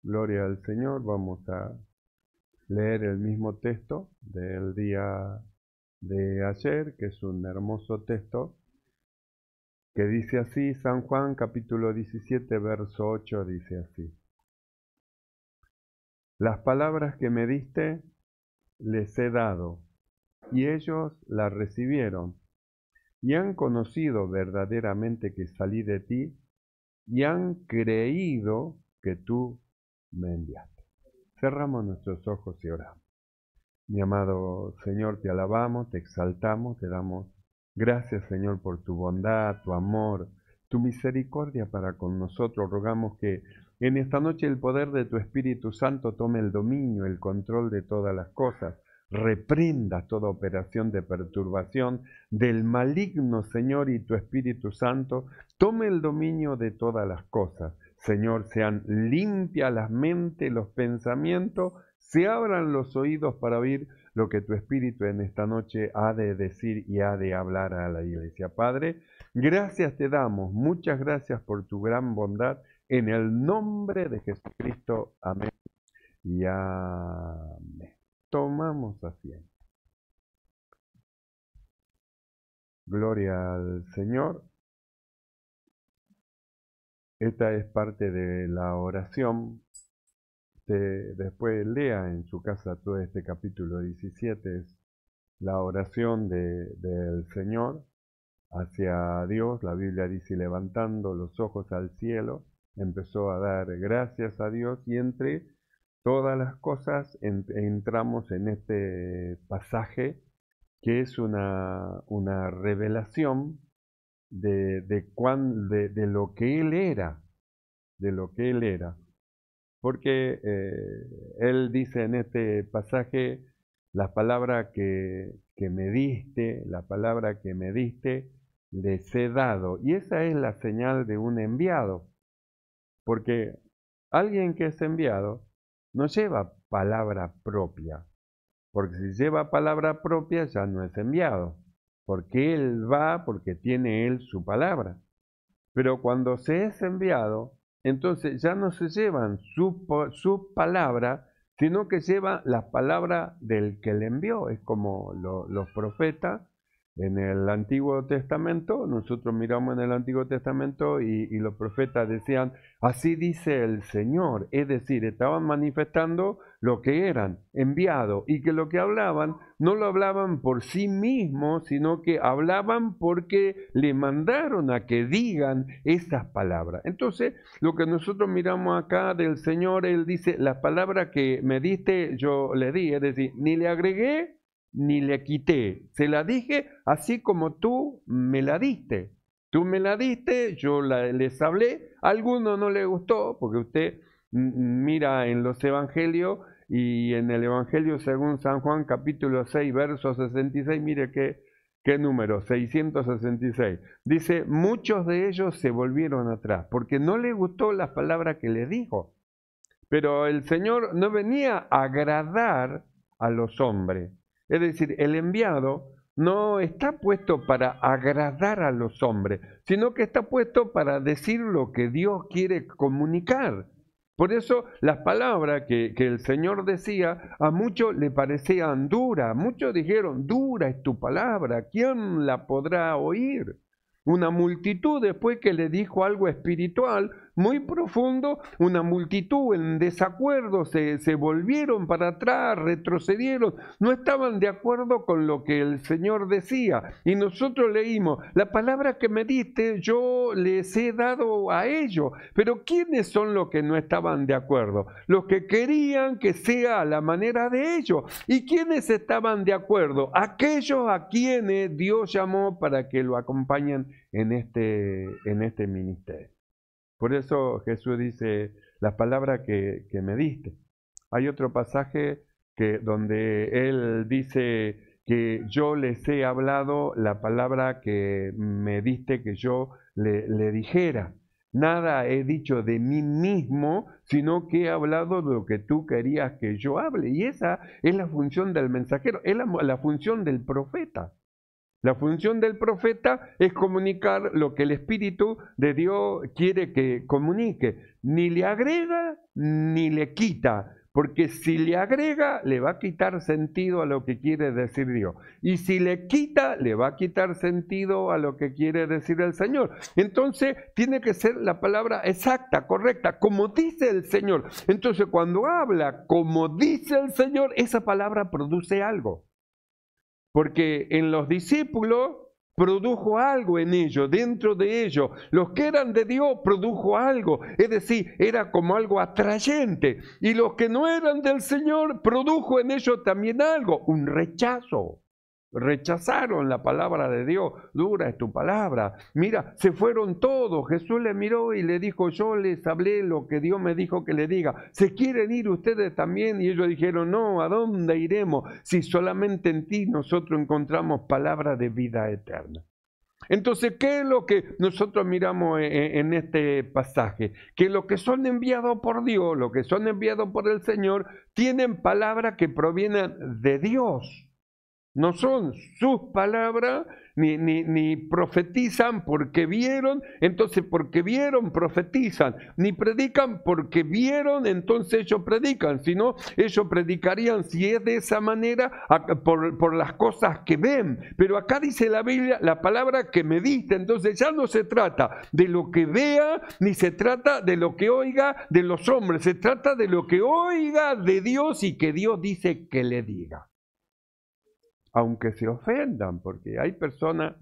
Gloria al Señor. Vamos a leer el mismo texto del día de ayer, que es un hermoso texto, que dice así, San Juan capítulo 17, verso 8, dice así. Las palabras que me diste les he dado, y ellos las recibieron, y han conocido verdaderamente que salí de ti, y han creído que tú me enviaste. Cerramos nuestros ojos y oramos. Mi amado Señor, te alabamos, te exaltamos, te damos gracias, Señor, por tu bondad, tu amor, tu misericordia para con nosotros. Rogamos que en esta noche el poder de tu Espíritu Santo tome el dominio, el control de todas las cosas. Reprenda toda operación de perturbación del maligno, Señor, y tu Espíritu Santo tome el dominio de todas las cosas. Señor, sean limpias las mentes, los pensamientos, se abran los oídos para oír lo que tu Espíritu en esta noche ha de decir y ha de hablar a la iglesia. Padre, gracias te damos, muchas gracias por tu gran bondad, en el nombre de Jesucristo. Amén y amén. Tomamos asiento. Gloria al Señor. Esta es parte de la oración. Después lea en su casa todo este capítulo 17, es la oración del Señor hacia Dios. La Biblia dice, levantando los ojos al cielo, empezó a dar gracias a Dios, y entre todas las cosas entramos en este pasaje que es una revelación de lo que Él era, de lo que Él era. Porque Él dice en este pasaje, la palabra que me diste, la palabra que me diste, les he dado. Y esa es la señal de un enviado. Porque alguien que es enviado no lleva palabra propia. Porque si lleva palabra propia ya no es enviado. Porque Él va porque tiene Él su palabra. Pero cuando se es enviado, entonces ya no se llevan su palabra, sino que lleva la palabra del que le envió. Es como los profetas en el Antiguo Testamento. Nosotros miramos en el Antiguo Testamento y los profetas decían, así dice el Señor. Es decir, estaban manifestando lo que eran, enviados, y que lo que hablaban no lo hablaban por sí mismos, sino que hablaban porque le mandaron a que digan esas palabras. Entonces, lo que nosotros miramos acá del Señor, Él dice, las palabras que me diste, yo le di, es decir, ni le agregué, ni le quité, se la dije así como tú me la diste. Tú me la diste, yo les hablé, a algunos no les gustó, porque usted mira en los evangelios, y en el Evangelio según San Juan capítulo 6, verso 66, mire qué número, 666. Dice, muchos de ellos se volvieron atrás, porque no les gustó las palabras que les dijo. Pero el Señor no venía a agradar a los hombres. Es decir, el enviado no está puesto para agradar a los hombres, sino que está puesto para decir lo que Dios quiere comunicar. Por eso las palabras que el Señor decía a muchos le parecían duras. Muchos dijeron, dura es tu palabra, ¿quién la podrá oír? Una multitud, después que le dijo algo espiritual muy profundo, una multitud en desacuerdo se volvieron para atrás, retrocedieron, no estaban de acuerdo con lo que el Señor decía. Y nosotros leímos, la palabra que me diste yo les he dado a ellos. Pero ¿quiénes son los que no estaban de acuerdo? Los que querían que sea a la manera de ellos. ¿Y quiénes estaban de acuerdo? Aquellos a quienes Dios llamó para que lo acompañen en este ministerio. Por eso Jesús dice, las palabras que me diste. Hay otro pasaje donde Él dice que yo les he hablado la palabra que me diste que yo le dijera. Nada he dicho de mí mismo, sino que he hablado de lo que tú querías que yo hable. Y esa es la función del mensajero, es la función del profeta. La función del profeta es comunicar lo que el Espíritu de Dios quiere que comunique. Ni le agrega ni le quita, porque si le agrega le va a quitar sentido a lo que quiere decir Dios. Y si le quita, le va a quitar sentido a lo que quiere decir el Señor. Entonces tiene que ser la palabra exacta, correcta, como dice el Señor. Entonces cuando habla como dice el Señor, esa palabra produce algo. Porque en los discípulos produjo algo en ellos, dentro de ellos. Los que eran de Dios produjo algo, es decir, era como algo atrayente. Y los que no eran del Señor produjo en ellos también algo, un rechazo. Rechazaron la palabra de Dios. Dura es tu palabra. Mira, se fueron todos. Jesús le miró y le dijo, yo les hablé lo que Dios me dijo que le diga. ¿Se quieren ir ustedes también? Y ellos dijeron, no, ¿a dónde iremos si solamente en ti nosotros encontramos palabra de vida eterna? Entonces, ¿qué es lo que nosotros miramos en este pasaje? Que los que son enviados por Dios, los que son enviados por el Señor, tienen palabras que provienen de Dios. No son sus palabras, ni profetizan porque vieron, entonces porque vieron profetizan, ni predican porque vieron, entonces ellos predican, sino ellos predicarían si es de esa manera por las cosas que ven. Pero acá dice la Biblia, la palabra que me diste, entonces ya no se trata de lo que vea, ni se trata de lo que oiga de los hombres, se trata de lo que oiga de Dios y que Dios dice que le diga. Aunque se ofendan, porque hay personas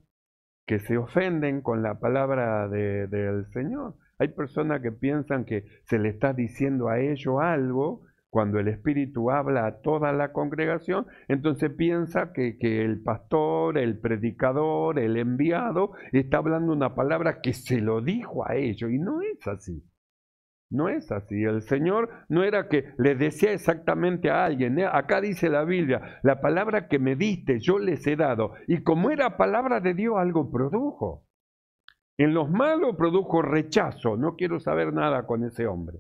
que se ofenden con la palabra del Señor. Hay personas que piensan que se le está diciendo a ellos algo cuando el Espíritu habla a toda la congregación, entonces piensa que el pastor, el predicador, el enviado está hablando una palabra que se lo dijo a ellos, y no es así. No es así. El Señor no era que le decía exactamente a alguien. Acá dice la Biblia, la palabra que me diste yo les he dado. Y como era palabra de Dios, algo produjo. En los malos produjo rechazo. No quiero saber nada con ese hombre.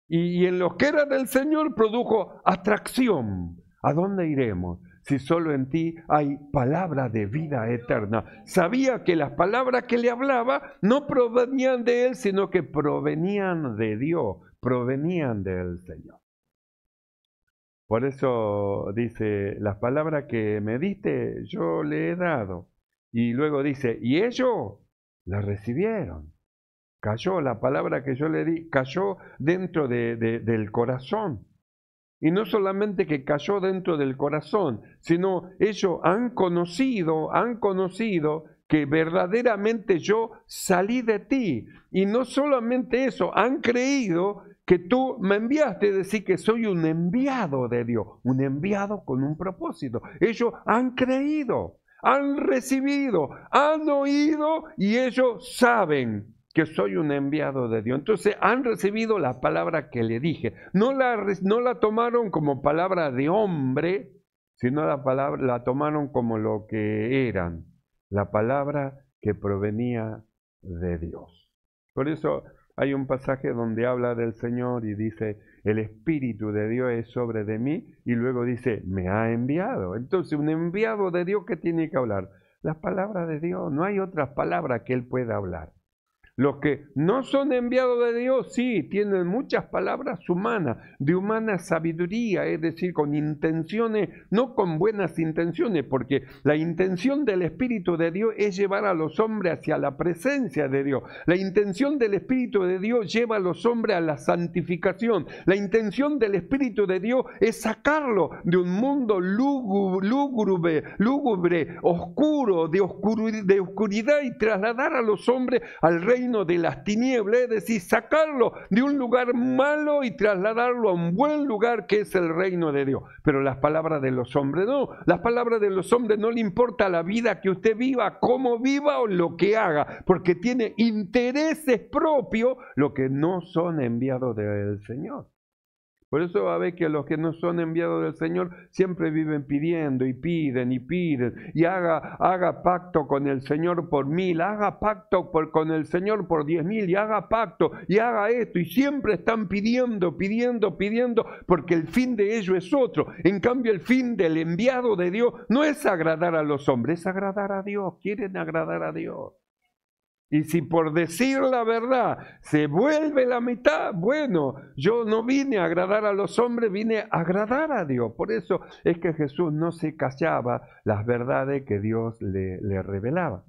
Y en los que era del Señor produjo atracción. ¿A dónde iremos? Si solo en ti hay palabra de vida eterna. Sabía que las palabras que le hablaba no provenían de él, sino que provenían de Dios, provenían del Señor. Por eso dice, las palabras que me diste, yo le he dado. Y luego dice, y ellos las recibieron. Cayó la palabra que yo le di, cayó dentro del corazón. Y no solamente que cayó dentro del corazón, sino ellos han conocido que verdaderamente yo salí de ti. Y no solamente eso, han creído que tú me enviaste, es decir, que soy un enviado de Dios, un enviado con un propósito. Ellos han creído, han recibido, han oído y ellos saben que soy un enviado de Dios. Entonces han recibido la palabra que le dije. No la tomaron como palabra de hombre, sino la tomaron como lo que eran, la palabra que provenía de Dios. Por eso hay un pasaje donde habla del Señor y dice, el Espíritu de Dios es sobre de mí, y luego dice, me ha enviado. Entonces un enviado de Dios, ¿qué tiene que hablar? Las palabras de Dios, no hay otras palabras que él pueda hablar. Los que no son enviados de Dios, sí, tienen muchas palabras humanas, de humana sabiduría, es decir, con intenciones, no con buenas intenciones, porque la intención del Espíritu de Dios es llevar a los hombres hacia la presencia de Dios. La intención del Espíritu de Dios lleva a los hombres a la santificación. La intención del Espíritu de Dios es sacarlo de un mundo lúgubre, oscuro, de oscuridad, y trasladar a los hombres al reino de las tinieblas, es decir, sacarlo de un lugar malo y trasladarlo a un buen lugar que es el reino de Dios. Pero las palabras de los hombres no, las palabras de los hombres no le importa la vida que usted viva, cómo viva o lo que haga, porque tiene intereses propios, lo que no son enviados del Señor. Por eso a ver que los que no son enviados del Señor siempre viven pidiendo y piden y piden. Y haga pacto con el Señor por 1000, haga pacto con el Señor por 10.000 y haga pacto y haga esto. Y siempre están pidiendo, pidiendo, pidiendo, porque el fin de ello es otro. En cambio, el fin del enviado de Dios no es agradar a los hombres, es agradar a Dios. Quieren agradar a Dios. Y si por decir la verdad se vuelve la mitad, bueno, yo no vine a agradar a los hombres, vine a agradar a Dios. Por eso es que Jesús no se callaba las verdades que Dios le revelaba.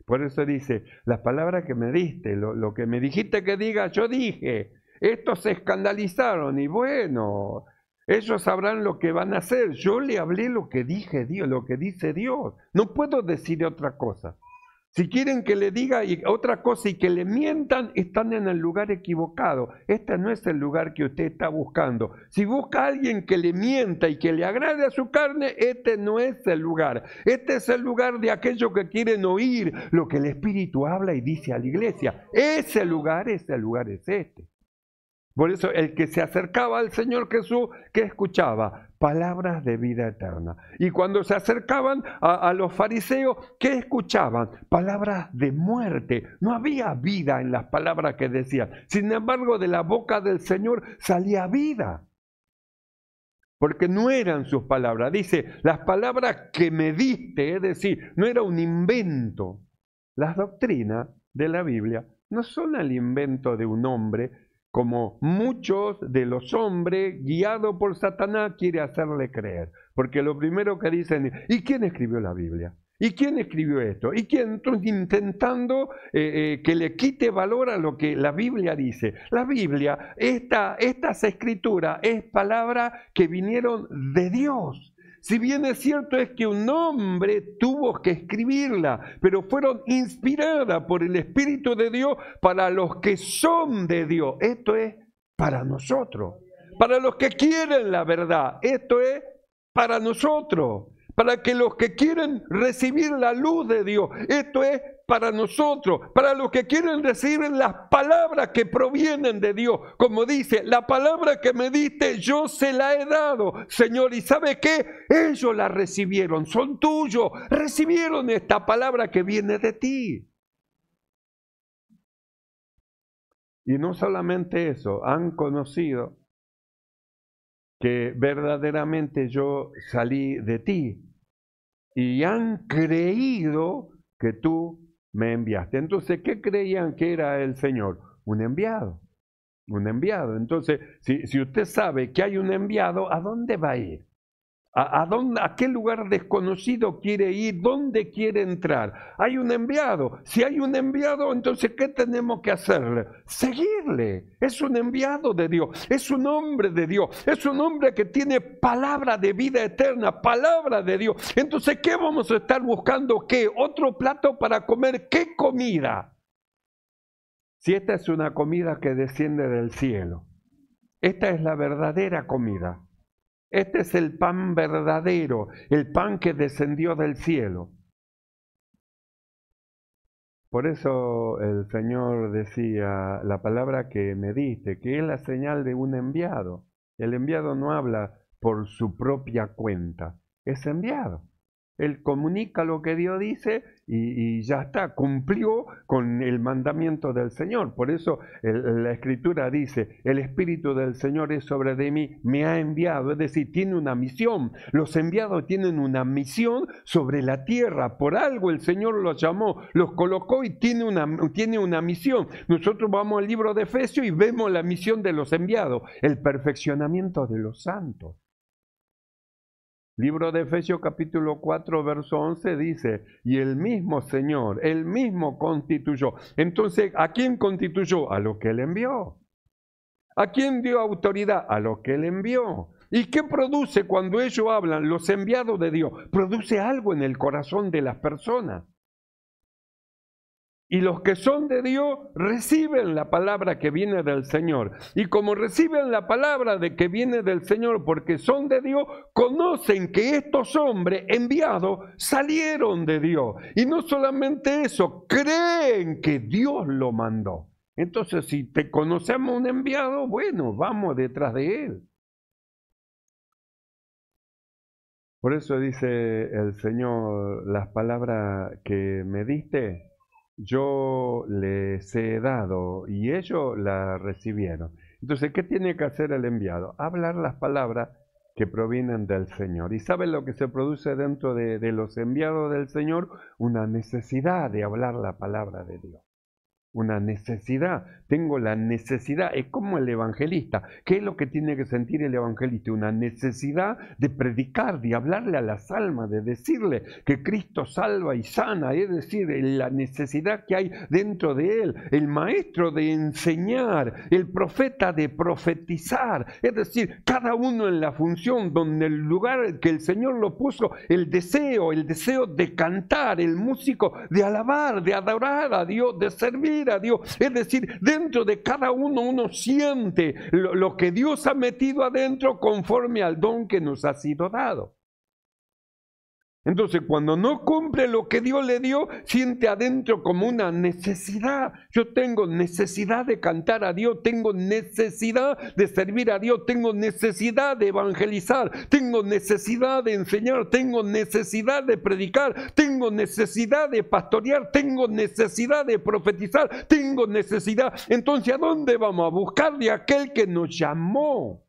Por eso dice, las palabras que me diste, lo que me dijiste que diga, yo dije. Estos se escandalizaron y bueno, ellos sabrán lo que van a hacer. Yo le hablé lo que dije Dios, lo que dice Dios. No puedo decir otra cosa. Si quieren que le diga otra cosa y que le mientan, están en el lugar equivocado. Este no es el lugar que usted está buscando. Si busca a alguien que le mienta y que le agrade a su carne, este no es el lugar. Este es el lugar de aquellos que quieren oír lo que el Espíritu habla y dice a la iglesia. Ese lugar es este. Por eso el que se acercaba al Señor Jesús, ¿qué escuchaba? Palabras de vida eterna. Y cuando se acercaban a los fariseos, ¿qué escuchaban? Palabras de muerte. No había vida en las palabras que decían. Sin embargo, de la boca del Señor salía vida. Porque no eran sus palabras. Dice, las palabras que me diste, es decir, no era un invento. Las doctrinas de la Biblia no son el invento de un hombre, como muchos de los hombres, guiados por Satanás, quiere hacerle creer. Porque lo primero que dicen es, ¿y quién escribió la Biblia? ¿Y quién escribió esto? ¿Y quién? Entonces, intentando que le quite valor a lo que la Biblia dice. La Biblia, estas escrituras, es palabra que vinieron de Dios. Si bien es cierto es que un hombre tuvo que escribirla, pero fueron inspiradas por el Espíritu de Dios para los que son de Dios. Esto es para nosotros. Para los que quieren la verdad. Esto es para nosotros. Para que los que quieren recibir la luz de Dios. Esto es para nosotros. Para los que quieren recibir las palabras que provienen de Dios. Como dice, la palabra que me diste yo se la he dado, Señor. ¿Y sabe qué? Ellos la recibieron. Son tuyos. Recibieron esta palabra que viene de ti. Y no solamente eso, han conocido que verdaderamente yo salí de ti y han creído que tú me enviaste. Entonces, ¿qué creían que era el Señor? Un enviado, un enviado. Entonces, si usted sabe que hay un enviado, ¿a dónde va a ir? ¿A qué lugar desconocido quiere ir? ¿Dónde quiere entrar? Hay un enviado. Si hay un enviado, entonces, ¿qué tenemos que hacerle? Seguirle. Es un enviado de Dios. Es un hombre de Dios. Es un hombre que tiene palabra de vida eterna, palabra de Dios. Entonces, ¿qué vamos a estar buscando? ¿Qué? ¿Otro plato para comer? ¿Qué comida? Si esta es una comida que desciende del cielo. Esta es la verdadera comida. Este es el pan verdadero, el pan que descendió del cielo. Por eso el Señor decía, la palabra que me diste, que es la señal de un enviado. El enviado no habla por su propia cuenta, es enviado. Él comunica lo que Dios dice y ya está, cumplió con el mandamiento del Señor. Por eso la Escritura dice, el Espíritu del Señor es sobre de mí, me ha enviado. Es decir, tiene una misión. Los enviados tienen una misión sobre la tierra. Por algo el Señor los llamó, los colocó y tiene una misión. Nosotros vamos al libro de Efesios y vemos la misión de los enviados, el perfeccionamiento de los santos. Libro de Efesios capítulo 4, verso 11 dice, y el mismo Señor, el mismo constituyó. Entonces, ¿a quién constituyó? A lo que Él envió. ¿A quién dio autoridad? A lo que Él envió. ¿Y qué produce cuando ellos hablan, los enviados de Dios? Produce algo en el corazón de las personas. Y los que son de Dios reciben la palabra que viene del Señor. Y como reciben la palabra de que viene del Señor porque son de Dios, conocen que estos hombres enviados salieron de Dios. Y no solamente eso, creen que Dios lo mandó. Entonces, si te conocemos un enviado, bueno, vamos detrás de él. Por eso dice el Señor, las palabras que me diste, yo les he dado y ellos las recibieron. Entonces, ¿qué tiene que hacer el enviado? Hablar las palabras que provienen del Señor. ¿Y saben lo que se produce dentro de los enviados del Señor? Una necesidad de hablar la palabra de Dios. Una necesidad, tengo la necesidad, es como el evangelista. ¿Qué es lo que tiene que sentir el evangelista? Una necesidad de predicar, de hablarle a las almas, de decirle que Cristo salva y sana, es decir, la necesidad que hay dentro de él, el maestro de enseñar, el profeta de profetizar, es decir, cada uno en la función, donde el lugar que el Señor lo puso, el deseo de cantar, el músico de alabar, de adorar a Dios, de servir a Dios, es decir, dentro de cada uno siente lo que Dios ha metido adentro conforme al don que nos ha sido dado. Entonces, cuando no cumple lo que Dios le dio, siente adentro como una necesidad. Yo tengo necesidad de cantar a Dios, tengo necesidad de servir a Dios, tengo necesidad de evangelizar, tengo necesidad de enseñar, tengo necesidad de predicar, tengo necesidad de pastorear, tengo necesidad de profetizar, tengo necesidad. Entonces, ¿a dónde vamos? A buscar de aquel que nos llamó.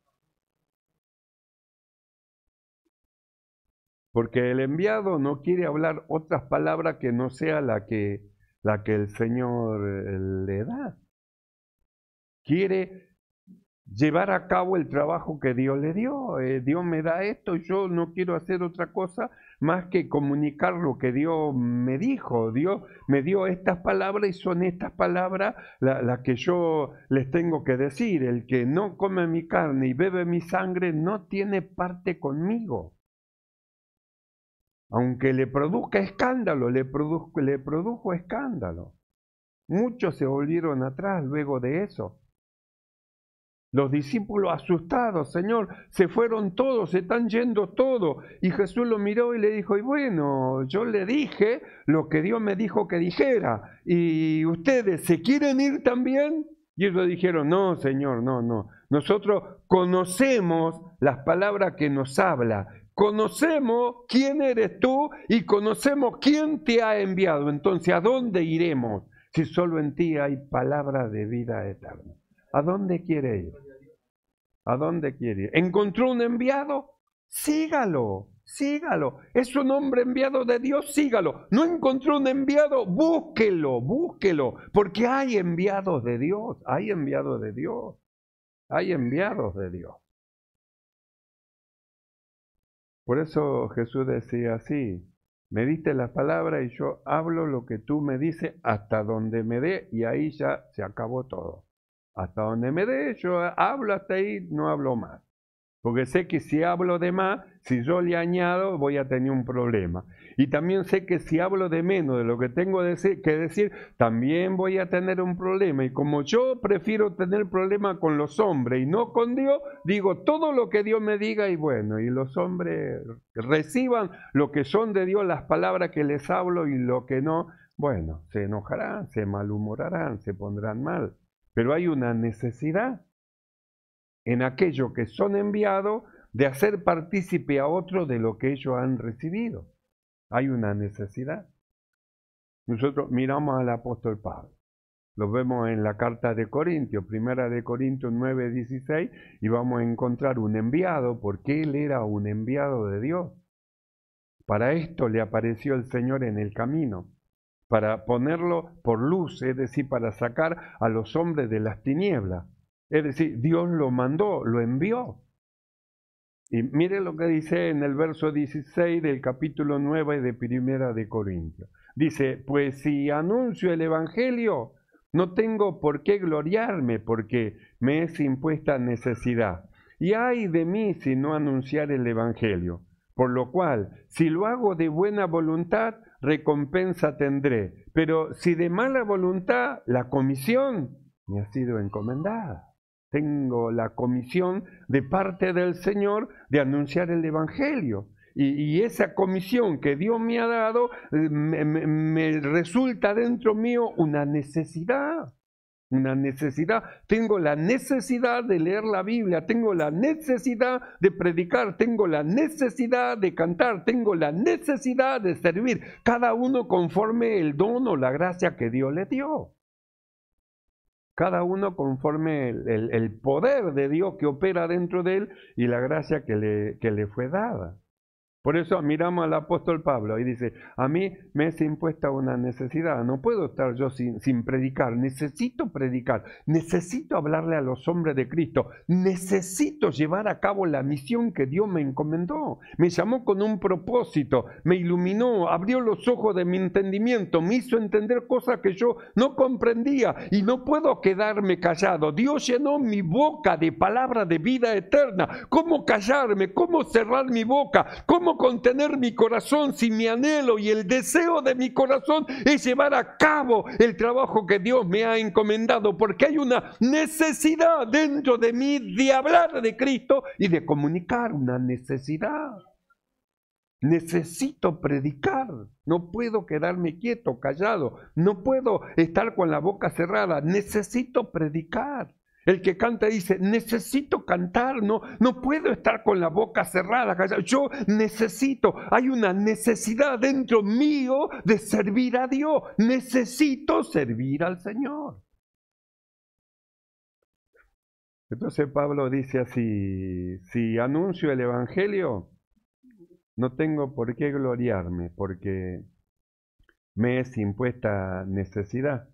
Porque el enviado no quiere hablar otras palabras que no sea la que el Señor le da. Quiere llevar a cabo el trabajo que Dios le dio. Dios me da esto y yo no quiero hacer otra cosa más que comunicar lo que Dios me dijo. Dios me dio estas palabras y son estas palabras las que yo les tengo que decir. El que no come mi carne y bebe mi sangre no tiene parte conmigo. Aunque le produzca escándalo, le produjo escándalo. Muchos se volvieron atrás luego de eso. Los discípulos asustados, Señor, se fueron todos, se están yendo todos. Y Jesús lo miró y le dijo, y bueno, yo le dije lo que Dios me dijo que dijera. ¿Y ustedes se quieren ir también? Y ellos dijeron, no, Señor, no. Nosotros conocemos las palabras que nos habla. Conocemos quién eres tú y conocemos quién te ha enviado. Entonces, ¿a dónde iremos si solo en ti hay palabra de vida eterna? ¿A dónde quiere ir? ¿A dónde quiere ir? ¿Encontró un enviado? Sígalo. Es un hombre enviado de Dios, sígalo. ¿No encontró un enviado? Búsquelo, porque hay enviados de Dios, hay enviados de Dios. Por eso Jesús decía así, me diste la palabra y yo hablo lo que tú me dices hasta donde me dé y ahí ya se acabó todo. Hasta donde me dé, yo hablo hasta ahí, no hablo más. Porque sé que si hablo de más, si yo le añado, voy a tener un problema. Y también sé que si hablo de menos de lo que tengo que decir, también voy a tener un problema. Y como yo prefiero tener problema con los hombres y no con Dios, digo todo lo que Dios me diga y bueno, y los hombres reciban lo que son de Dios, las palabras que les hablo y lo que no, bueno, se enojarán, se malhumorarán, se pondrán mal. Pero hay una necesidad en aquellos que son enviados de hacer partícipe a otro de lo que ellos han recibido. Hay una necesidad. Nosotros miramos al apóstol Pablo. Lo vemos en la carta de Corintios, primera de Corintios 9:16, y vamos a encontrar un enviado, porque él era un enviado de Dios. Para esto le apareció el Señor en el camino, para ponerlo por luz, es decir, para sacar a los hombres de las tinieblas. Es decir, Dios lo mandó, lo envió. Y mire lo que dice en el verso 16 del capítulo 9 de Primera de Corintios. Dice, pues si anuncio el Evangelio, no tengo por qué gloriarme, porque me es impuesta necesidad. Y ay de mí si no anunciar el Evangelio. Por lo cual, si lo hago de buena voluntad, recompensa tendré. Pero si de mala voluntad, la comisión me ha sido encomendada. Tengo la comisión de parte del Señor de anunciar el Evangelio. Y esa comisión que Dios me ha dado me resulta dentro mío una necesidad. una necesidad. Tengo la necesidad de leer la Biblia, tengo la necesidad de predicar, tengo la necesidad de cantar, tengo la necesidad de servir, cada uno conforme el don o la gracia que Dios le dio. Cada uno conforme el poder de Dios que opera dentro de él y la gracia que le fue dada. Por eso miramos al apóstol Pablo y dice, a mí me es impuesta una necesidad, no puedo estar yo sin predicar, necesito predicar, necesito hablarle a los hombres de Cristo, necesito llevar a cabo la misión que Dios me encomendó, me llamó con un propósito, me iluminó, abrió los ojos de mi entendimiento, me hizo entender cosas que yo no comprendía y no puedo quedarme callado. Dios llenó mi boca de palabras de vida eterna. ¿Cómo callarme? ¿Cómo cerrar mi boca? ¿Cómo contener mi corazón si mi anhelo y el deseo de mi corazón es llevar a cabo el trabajo que Dios me ha encomendado? Porque hay una necesidad dentro de mí de hablar de Cristo y de comunicar una necesidad. Necesito predicar, no puedo quedarme quieto, callado, no puedo estar con la boca cerrada, necesito predicar. El que canta dice, necesito cantar, no puedo estar con la boca cerrada, callado. Yo necesito, hay una necesidad dentro mío de servir a Dios, necesito servir al Señor. Entonces Pablo dice así, si anuncio el Evangelio, no tengo por qué gloriarme, porque me es impuesta necesidad.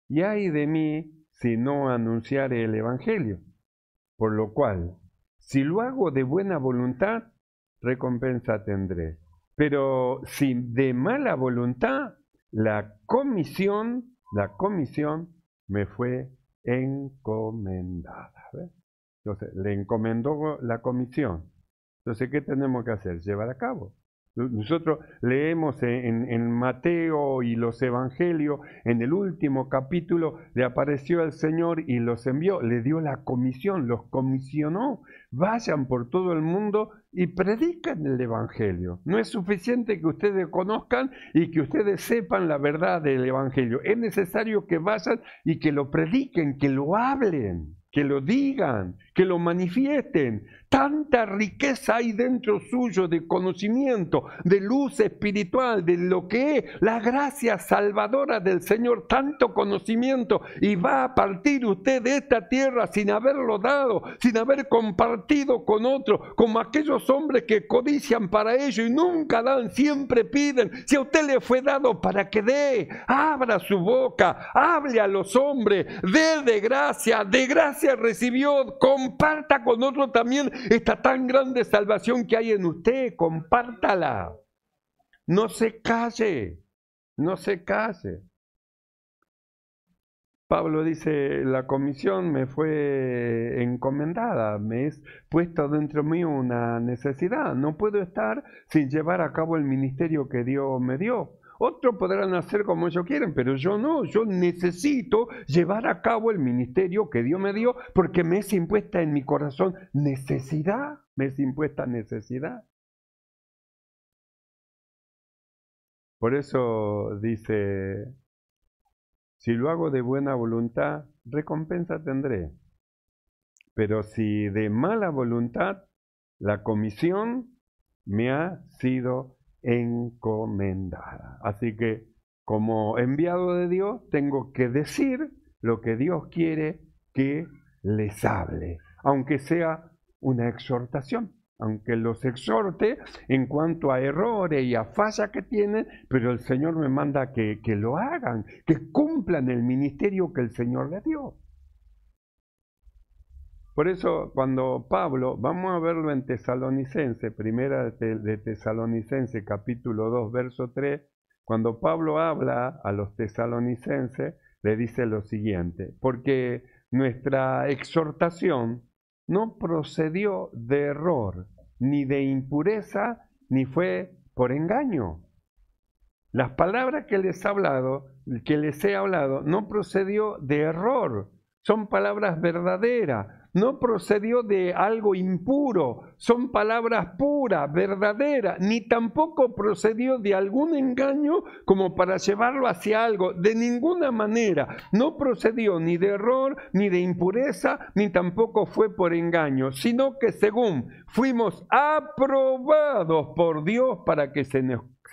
Y ay de mí si no anunciare el Evangelio. Por lo cual, si lo hago de buena voluntad, recompensa tendré. Pero si de mala voluntad, la comisión me fue encomendada. ¿Ves? Entonces, le encomendó la comisión. Entonces, ¿qué tenemos que hacer? Llevar a cabo. Nosotros leemos en Mateo y los Evangelios, en el último capítulo, le apareció el Señor y los envió, le dio la comisión, los comisionó. Vayan por todo el mundo y prediquen el Evangelio. No es suficiente que ustedes conozcan y que ustedes sepan la verdad del Evangelio. Es necesario que vayan y que lo prediquen, que lo hablen, que lo digan, que lo manifiesten. Tanta riqueza hay dentro suyo de conocimiento, de luz espiritual, de lo que es la gracia salvadora del Señor, tanto conocimiento, y va a partir usted de esta tierra sin haberlo dado, sin haber compartido con otros, como aquellos hombres que codician para ello y nunca dan, siempre piden. Si a usted le fue dado para que dé, abra su boca, hable a los hombres, dé de gracia recibió, comparta con otro también esta tan grande salvación que hay en usted, compártala. No se calle, no se calle. Pablo dice, la comisión me fue encomendada, me es puesto dentro mío una necesidad. No puedo estar sin llevar a cabo el ministerio que Dios me dio. Otros podrán hacer como ellos quieren, pero yo no, yo necesito llevar a cabo el ministerio que Dios me dio porque me es impuesta en mi corazón necesidad, me es impuesta necesidad. Por eso dice, si lo hago de buena voluntad, recompensa tendré. Pero si de mala voluntad, la comisión me ha sido encomendada. Así que, como enviado de Dios, tengo que decir lo que Dios quiere que les hable, aunque sea una exhortación, aunque los exhorte en cuanto a errores y a fallas que tienen, pero el Señor me manda que lo hagan, que cumplan el ministerio que el Señor les dio. Por eso, cuando Pablo, vamos a verlo en Tesalonicense, primera de Tesalonicense, capítulo 2, verso 3, cuando Pablo habla a los tesalonicenses, le dice lo siguiente, porque nuestra exhortación no procedió de error, ni de impureza, ni fue por engaño. Las palabras que les he hablado, no procedió de error, son palabras verdaderas, no procedió de algo impuro, son palabras puras, verdaderas, ni tampoco procedió de algún engaño como para llevarlo hacia algo, de ninguna manera. No procedió ni de error, ni de impureza, ni tampoco fue por engaño, sino que según fuimos aprobados por Dios para que se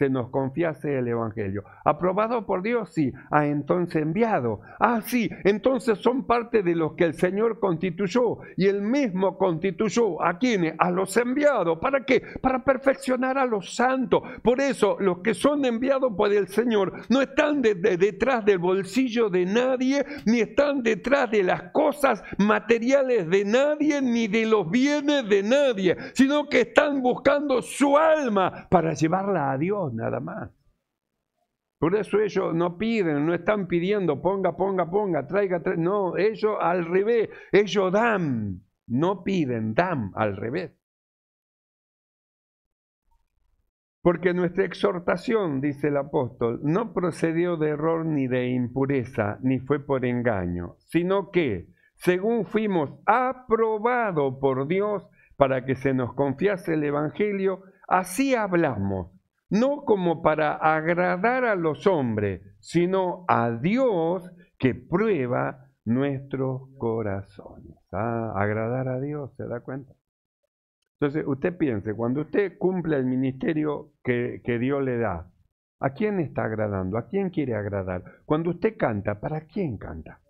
nos confiase el Evangelio. ¿Aprobado por Dios? Sí. Ah, entonces enviado. Ah, sí. Entonces son parte de los que el Señor constituyó. Y Él mismo constituyó. ¿A quiénes? A los enviados. ¿Para qué? Para perfeccionar a los santos. Por eso, los que son enviados por el Señor no están detrás del bolsillo de nadie, ni están detrás de las cosas materiales de nadie, ni de los bienes de nadie, sino que están buscando su alma para llevarla a Dios. Nada más. Por eso ellos no piden, no están pidiendo ponga, traiga. No, ellos al revés, ellos dan, no piden, dan al revés. Porque nuestra exhortación, dice el apóstol, no procedió de error ni de impureza, ni fue por engaño, sino que, según fuimos aprobados por Dios para que se nos confiase el Evangelio, así hablamos. No como para agradar a los hombres, sino a Dios que prueba nuestros corazones. Ah, agradar a Dios, ¿se da cuenta? Entonces, usted piense, cuando usted cumple el ministerio que Dios le da, ¿a quién está agradando? ¿A quién quiere agradar? Cuando usted canta, ¿para quién canta?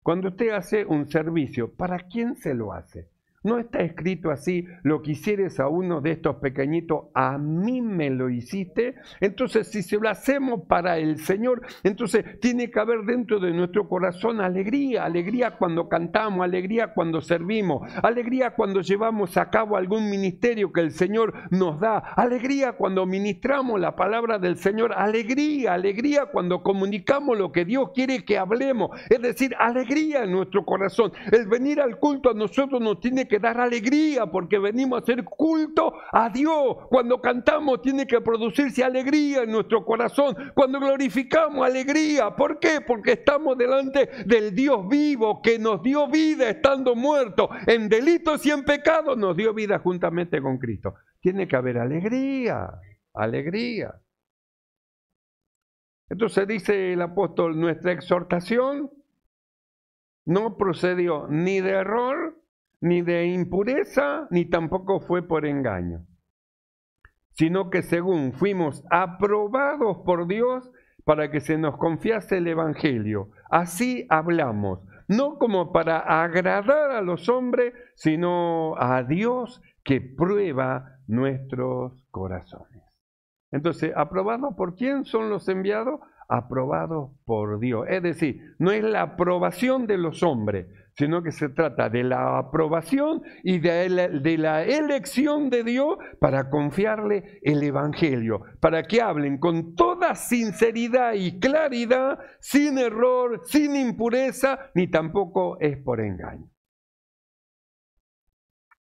Cuando usted hace un servicio, ¿para quién se lo hace? No está escrito así, lo que hicieres a uno de estos pequeñitos, a mí me lo hiciste. Entonces, si se lo hacemos para el Señor, entonces tiene que haber dentro de nuestro corazón alegría, alegría cuando cantamos, alegría cuando servimos, alegría cuando llevamos a cabo algún ministerio que el Señor nos da, alegría cuando ministramos la palabra del Señor, alegría cuando comunicamos lo que Dios quiere que hablemos, es decir, alegría en nuestro corazón. El venir al culto a nosotros nos tiene que dar alegría porque venimos a hacer culto a Dios. Cuando cantamos tiene que producirse alegría en nuestro corazón. Cuando glorificamos, alegría. ¿Por qué? Porque estamos delante del Dios vivo que nos dio vida estando muertos. En delitos y en pecados nos dio vida juntamente con Cristo. Tiene que haber alegría, alegría. Entonces dice el apóstol, nuestra exhortación no procedió ni de error, ni de impureza, ni tampoco fue por engaño, sino que según fuimos aprobados por Dios para que se nos confiase el Evangelio, así hablamos, no como para agradar a los hombres, sino a Dios que prueba nuestros corazones. Entonces, ¿aprobados por quién son los enviados? Aprobados por Dios. Es decir, no es la aprobación de los hombres, sino que se trata de la aprobación y de la elección de Dios para confiarle el Evangelio, para que hablen con toda sinceridad y claridad, sin error, sin impureza, ni tampoco es por engaño.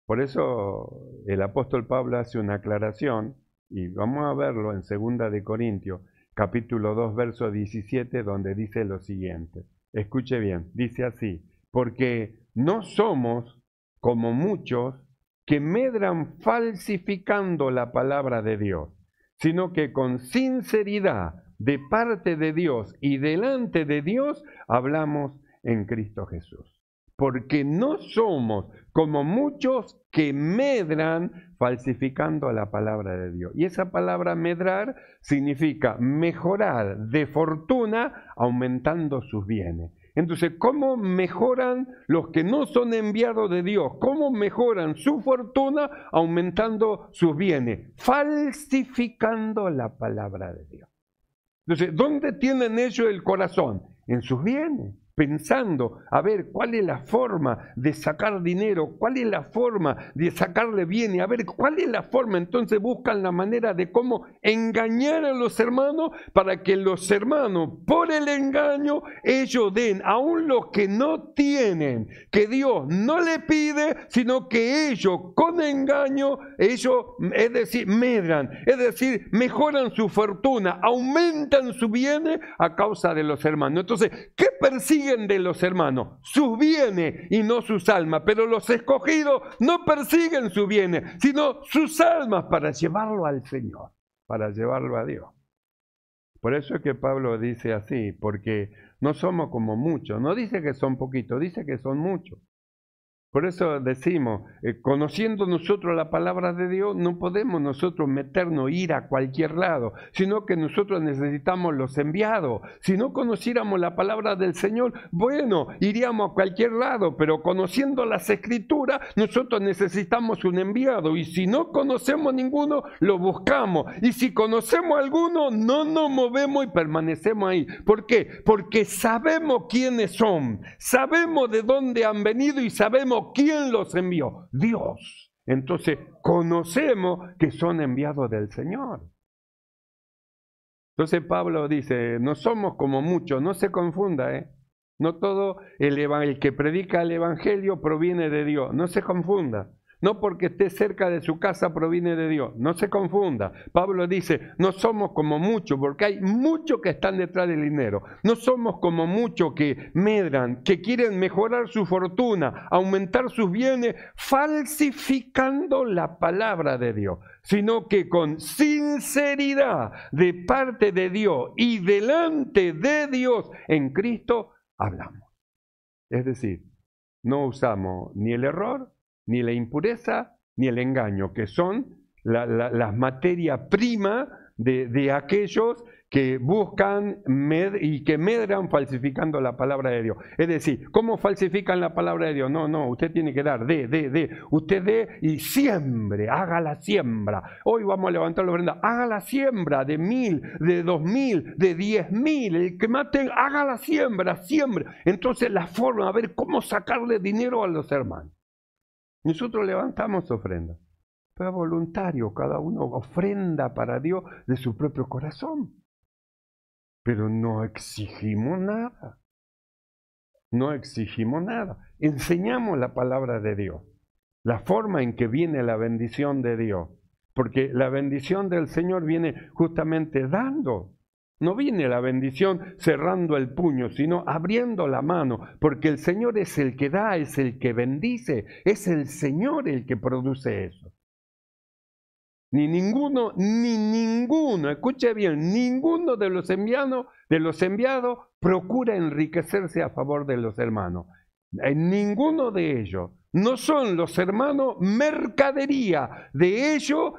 Por eso el apóstol Pablo hace una aclaración, y vamos a verlo en 2 de Corintios, capítulo 2, verso 17, donde dice lo siguiente. Escuche bien, dice así: porque no somos como muchos que medran falsificando la palabra de Dios, sino que con sinceridad de parte de Dios y delante de Dios hablamos en Cristo Jesús. Porque no somos como muchos que medran falsificando la palabra de Dios. Y esa palabra medrar significa mejorar de fortuna aumentando sus bienes. Entonces, ¿cómo mejoran los que no son enviados de Dios? ¿Cómo mejoran su fortuna aumentando sus bienes? Falsificando la palabra de Dios. Entonces, ¿dónde tienen ellos el corazón? En sus bienes. Pensando, a ver, ¿cuál es la forma de sacar dinero? ¿Cuál es la forma de sacarle bien? Y a ver, ¿cuál es la forma? Entonces buscan la manera de cómo engañar a los hermanos para que los hermanos, por el engaño, ellos den aún lo que no tienen, que Dios no le pide, sino que ellos con engaño, ellos, es decir, medran, es decir, mejoran su fortuna, aumentan sus bienes a causa de los hermanos. Entonces, ¿qué persigue persiguen de los hermanos sus bienes y no sus almas, pero los escogidos no persiguen sus bienes, sino sus almas para llevarlo al Señor, para llevarlo a Dios. Por eso es que Pablo dice así, porque no somos como muchos, no dice que son poquitos, dice que son muchos. Por eso decimos, conociendo nosotros la palabra de Dios, no podemos nosotros meternos, ir a cualquier lado, sino que nosotros necesitamos los enviados. Si no conociéramos la palabra del Señor, bueno, iríamos a cualquier lado, pero conociendo las Escrituras, nosotros necesitamos un enviado. Y si no conocemos ninguno, lo buscamos. Y si conocemos a alguno, no nos movemos y permanecemos ahí. ¿Por qué? Porque sabemos quiénes son, sabemos de dónde han venido y sabemos ¿quién los envió? Dios. Entonces, conocemos que son enviados del Señor. Entonces Pablo dice, no somos como muchos, no se confunda, No todo el que predica el Evangelio proviene de Dios, no se confunda. No porque esté cerca de su casa proviene de Dios, no se confunda. Pablo dice, no somos como muchos, porque hay muchos que están detrás del dinero. No somos como muchos que medran, que quieren mejorar su fortuna, aumentar sus bienes, falsificando la palabra de Dios, sino que con sinceridad de parte de Dios y delante de Dios en Cristo hablamos. Es decir, no usamos ni el error, ni la impureza, ni el engaño, que son las materias primas de aquellos que buscan y que medran falsificando la palabra de Dios. Es decir, ¿cómo falsifican la palabra de Dios? No, usted tiene que dar, usted dé y siembre, haga la siembra. Hoy vamos a levantar la ofrenda, haga la siembra de 1000, de 2000, de 10.000, el que maten, haga la siembra, siembre. Entonces la forma, a ver cómo sacarle dinero a los hermanos. Nosotros levantamos ofrendas, pero voluntario, cada uno ofrenda para Dios de su propio corazón. Pero no exigimos nada, no exigimos nada. Enseñamos la palabra de Dios, la forma en que viene la bendición de Dios, porque la bendición del Señor viene justamente dando. No viene la bendición cerrando el puño, sino abriendo la mano, porque el Señor es el que da, es el que bendice, es el Señor el que produce eso. Ni ninguno, escuche bien, ninguno de los enviados procura enriquecerse a favor de los hermanos. Ninguno de ellos. No son los hermanos mercadería de ellos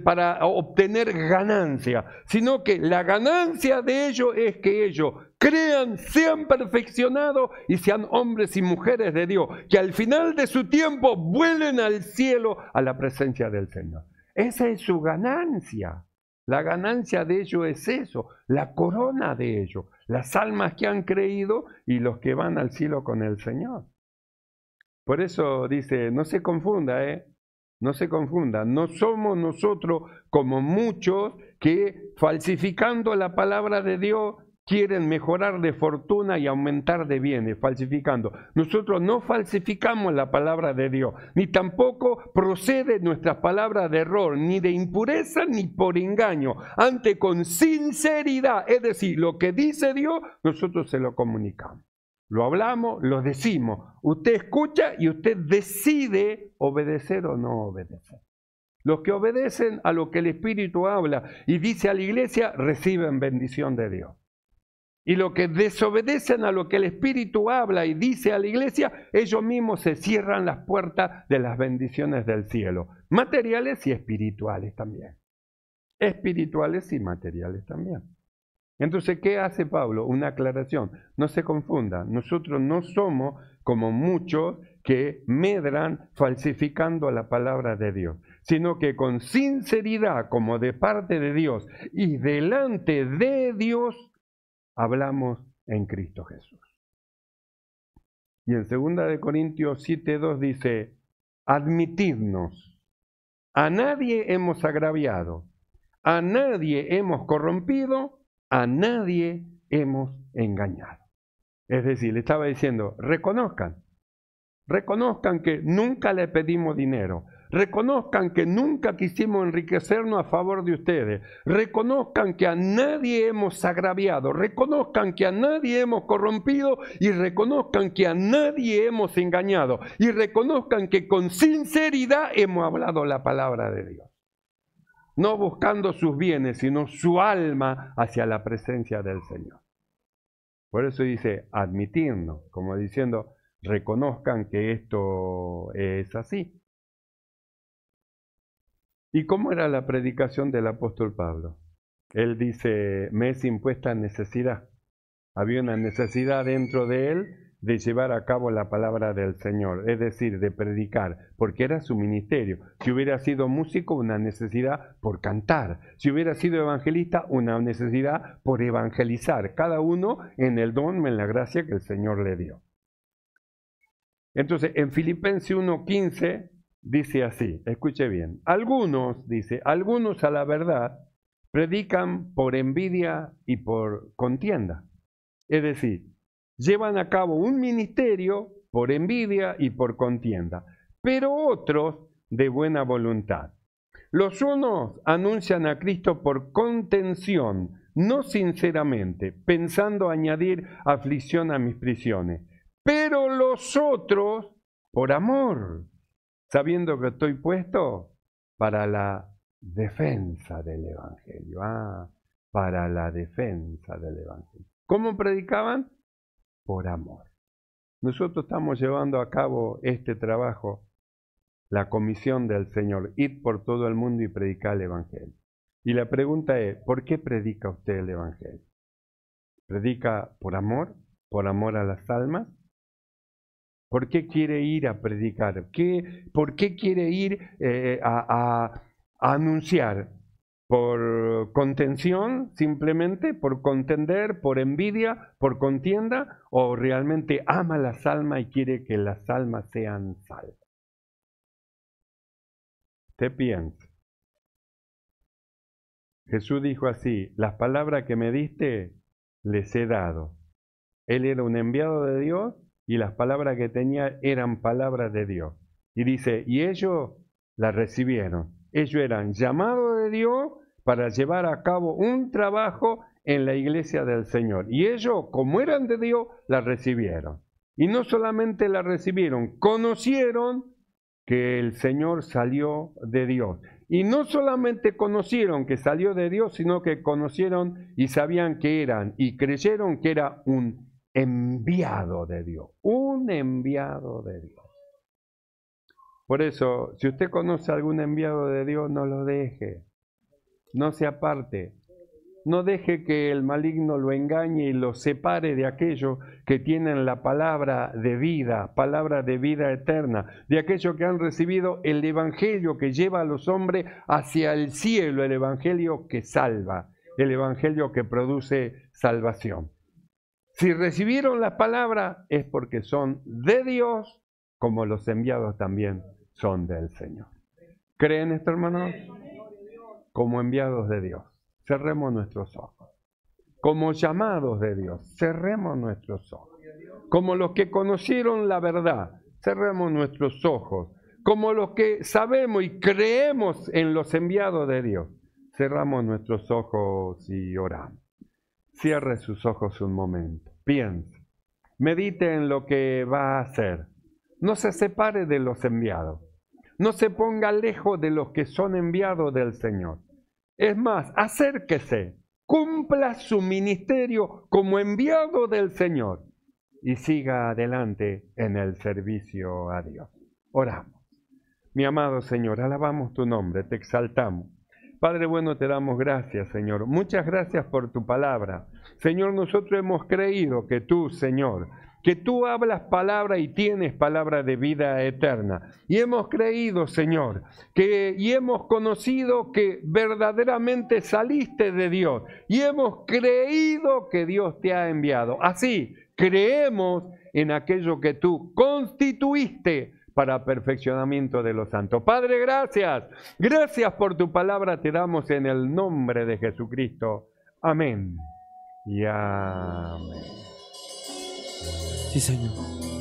para obtener ganancia, sino que la ganancia de ellos es que ellos crean, sean perfeccionados y sean hombres y mujeres de Dios, que al final de su tiempo vuelen al cielo a la presencia del Señor. Esa es su ganancia. La ganancia de ellos es eso, la corona de ellos, las almas que han creído y los que van al cielo con el Señor. Por eso dice, no se confunda, no se confunda, no somos nosotros como muchos que falsificando la palabra de Dios quieren mejorar de fortuna y aumentar de bienes, falsificando. Nosotros no falsificamos la palabra de Dios, ni tampoco procede nuestras palabras de error, ni de impureza, ni por engaño. Antes con sinceridad, es decir, lo que dice Dios, nosotros se lo comunicamos. Lo hablamos, lo decimos. Usted escucha y usted decide obedecer o no obedecer. Los que obedecen a lo que el Espíritu habla y dice a la iglesia, reciben bendición de Dios. Y los que desobedecen a lo que el Espíritu habla y dice a la iglesia, ellos mismos se cierran las puertas de las bendiciones del cielo. Materiales y espirituales también. Espirituales y materiales también. Entonces, ¿qué hace Pablo? Una aclaración. No se confunda. Nosotros no somos como muchos que medran falsificando la palabra de Dios, sino que con sinceridad, como de parte de Dios y delante de Dios, hablamos en Cristo Jesús. Y en 2 Corintios 7:2 dice, admitidnos, a nadie hemos agraviado, a nadie hemos corrompido, a nadie hemos engañado. Es decir, le estaba diciendo, reconozcan que nunca le pedimos dinero, Reconozcan que nunca quisimos enriquecernos a favor de ustedes. Reconozcan que a nadie hemos agraviado. Reconozcan que a nadie hemos corrompido y reconozcan que a nadie hemos engañado. Y reconozcan que con sinceridad hemos hablado la palabra de Dios. No buscando sus bienes, sino su alma hacia la presencia del Señor. Por eso dice, admitirnos, como diciendo, reconozcan que esto es así. ¿Y cómo era la predicación del apóstol Pablo? Él dice, me es impuesta necesidad. Había una necesidad dentro de él de llevar a cabo la palabra del Señor, es decir, de predicar, porque era su ministerio. Si hubiera sido músico, una necesidad por cantar. Si hubiera sido evangelista, una necesidad por evangelizar. Cada uno en el don, en la gracia que el Señor le dio. Entonces, en Filipenses 1:15 dice así, escuche bien, algunos a la verdad predican por envidia y por contienda. Es decir, llevan a cabo un ministerio por envidia y por contienda, pero otros de buena voluntad. Los unos anuncian a Cristo por contención, no sinceramente, pensando añadir aflicción a mis prisiones, pero los otros por amor, sabiendo que estoy puesto para la defensa del Evangelio. Para la defensa del Evangelio. ¿Cómo predicaban? Por amor. Nosotros estamos llevando a cabo este trabajo, la comisión del Señor, ir por todo el mundo y predicar el Evangelio. Y la pregunta es, ¿por qué predica usted el Evangelio? ¿Predica por amor a las almas? ¿Por qué quiere ir a predicar? ¿Por qué quiere ir a anunciar? ¿Por contención simplemente? ¿Por contender? ¿Por envidia? ¿Por contienda? ¿O realmente ama las almas y quiere que las almas sean salvas? Usted piensa. Jesús dijo así, las palabras que me diste les he dado. Él era un enviado de Dios y las palabras que tenía eran palabras de Dios. Y dice, y ellos las recibieron. Ellos eran llamados de Dios para llevar a cabo un trabajo en la iglesia del Señor. Y ellos, como eran de Dios, la recibieron. Y no solamente la recibieron, conocieron que el Señor salió de Dios. Y no solamente conocieron que salió de Dios, sino que conocieron y sabían que eran y creyeron que era un enviado de Dios. Un enviado de Dios. Por eso, si usted conoce a algún enviado de Dios, no lo deje. No se aparte. No deje que el maligno lo engañe y lo separe de aquellos que tienen la palabra de vida eterna, de aquellos que han recibido el evangelio que lleva a los hombres hacia el cielo, el evangelio que salva, el evangelio que produce salvación. Si recibieron la palabra es porque son de Dios, como los enviados también son del Señor. ¿Creen esto, hermanos? Como enviados de Dios. Cerremos nuestros ojos. Como llamados de Dios, cerremos nuestros ojos. Como los que conocieron la verdad, cerremos nuestros ojos. Como los que sabemos y creemos en los enviados de Dios, cerramos nuestros ojos y oramos. Cierre sus ojos un momento. Piense. Medite en lo que va a hacer. No se separe de los enviados. No se ponga lejos de los que son enviados del Señor. Es más, acérquese, cumpla su ministerio como enviado del Señor y siga adelante en el servicio a Dios. Oramos. Mi amado Señor, alabamos tu nombre, te exaltamos. Padre bueno, te damos gracias, Señor. Muchas gracias por tu palabra. Señor, nosotros hemos creído que tú, Señor, que tú hablas palabra y tienes palabra de vida eterna. Y hemos creído, Señor, y hemos conocido que verdaderamente saliste de Dios. Y hemos creído que Dios te ha enviado. Así, creemos en aquello que tú constituiste para perfeccionamiento de los santos. Padre, gracias. Gracias por tu palabra, te damos en el nombre de Jesucristo. Amén y amén. Sí, Señor.